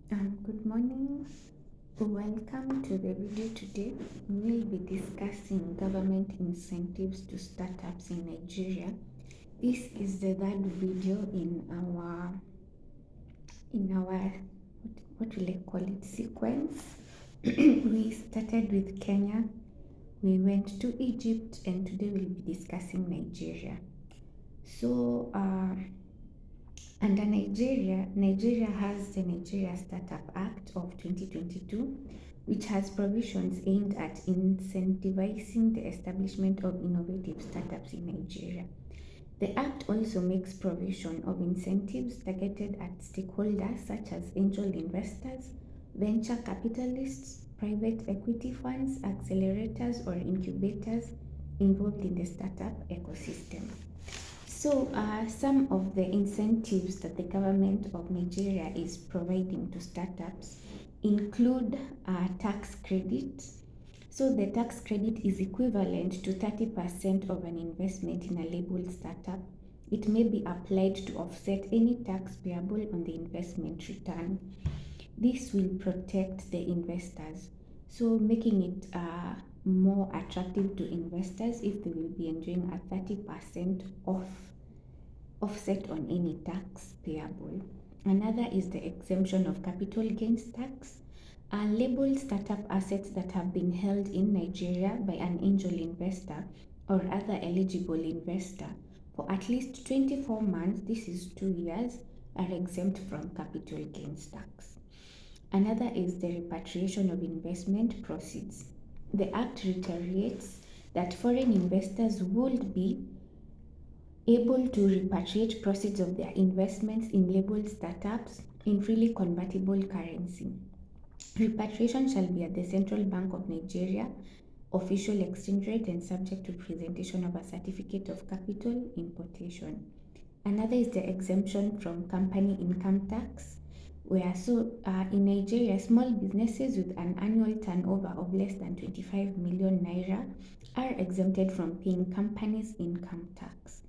Good morning. Welcome to the video today. We'll be discussing government incentives to startups in Nigeria. This is the third video in our what will I call it sequence. We started with Kenya, we went to Egypt, and today we'll be discussing Nigeria. So, under Nigeria has the Nigeria Startup Act of 2022, which has provisions aimed at incentivizing the establishment of innovative startups in Nigeria. The Act also makes provision of incentives targeted at stakeholders such as angel investors, venture capitalists, private equity funds, accelerators, or incubators involved in the startup ecosystem. So, some of the incentives that the government of Nigeria is providing to startups include tax credit. So, the tax credit is equivalent to 30% of an investment in a labeled startup. It may be applied to offset any tax payable on the investment return. This will protect the investors, so making it more attractive to investors if they will be enjoying a 30% offset on any tax payable. Another is the exemption of capital gains tax. Labeled startup assets that have been held in Nigeria by an angel investor or other eligible investor for at least 24 months, this is 2 years, are exempt from capital gains tax. Another is the repatriation of investment proceeds. The Act reiterates that foreign investors would be able to repatriate proceeds of their investments in labeled startups in freely convertible currency. Repatriation shall be at the Central Bank of Nigeria official exchange rate and subject to presentation of a certificate of capital importation. Another is the exemption from company income tax, where in Nigeria, small businesses with an annual turnover of less than 25 million naira are exempted from paying companies income tax.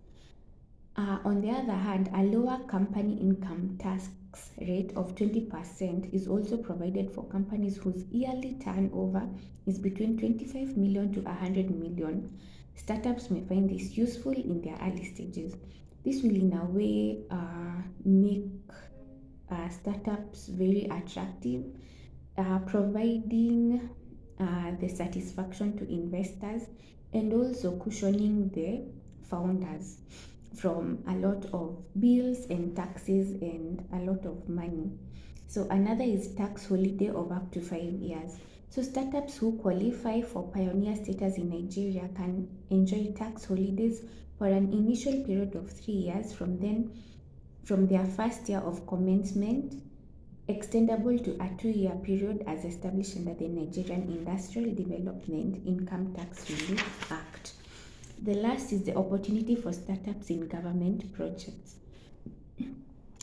On the other hand, a lower company income tax rate of 20% is also provided for companies whose yearly turnover is between 25 million to 100 million. Startups may find this useful in their early stages. This will, in a way, make startups very attractive, providing the satisfaction to investors and also cushioning the founders from a lot of bills and taxes and a lot of money. So another is tax holiday of up to 5 years. So startups who qualify for pioneer status in Nigeria can enjoy tax holidays for an initial period of 3 years from their first year of commencement, extendable to a 2 year period as established under the Nigerian Industrial Development Income Tax Relief Act. The last is the opportunity for startups in government projects.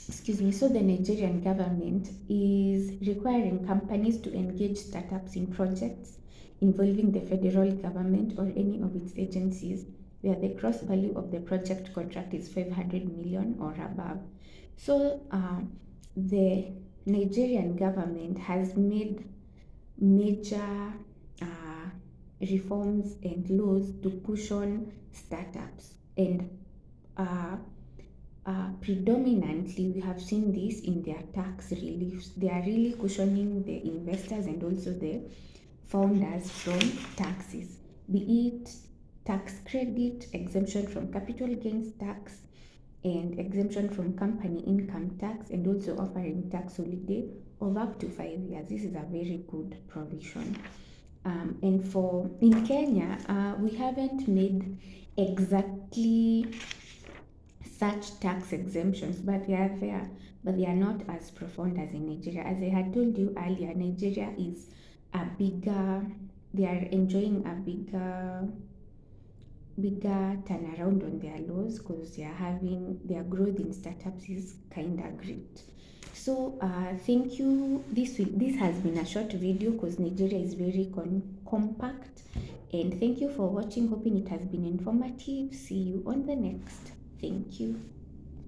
Excuse me. So the Nigerian government is requiring companies to engage startups in projects involving the federal government or any of its agencies where the gross value of the project contract is 500 million or above. So the Nigerian government has made major uh, reforms and laws to cushion startups, and uh, predominantly we have seen this in their tax reliefs. They are really cushioning the investors and also the founders from taxes, be it tax credit, exemption from capital gains tax, and exemption from company income tax, and also offering tax holiday of up to 5 years. This is a very good provision. And for in Kenya, we haven't made exactly such tax exemptions, but they are there, but they are not as profound as in Nigeria. As I had told you earlier, Nigeria is a bigger, they are enjoying a bigger turnaround on their laws because they are having their growth in startups is kind of great. So thank you. This has been a short video because Nigeria is very compact. And thank you for watching. Hoping it has been informative. See you on the next. Thank you.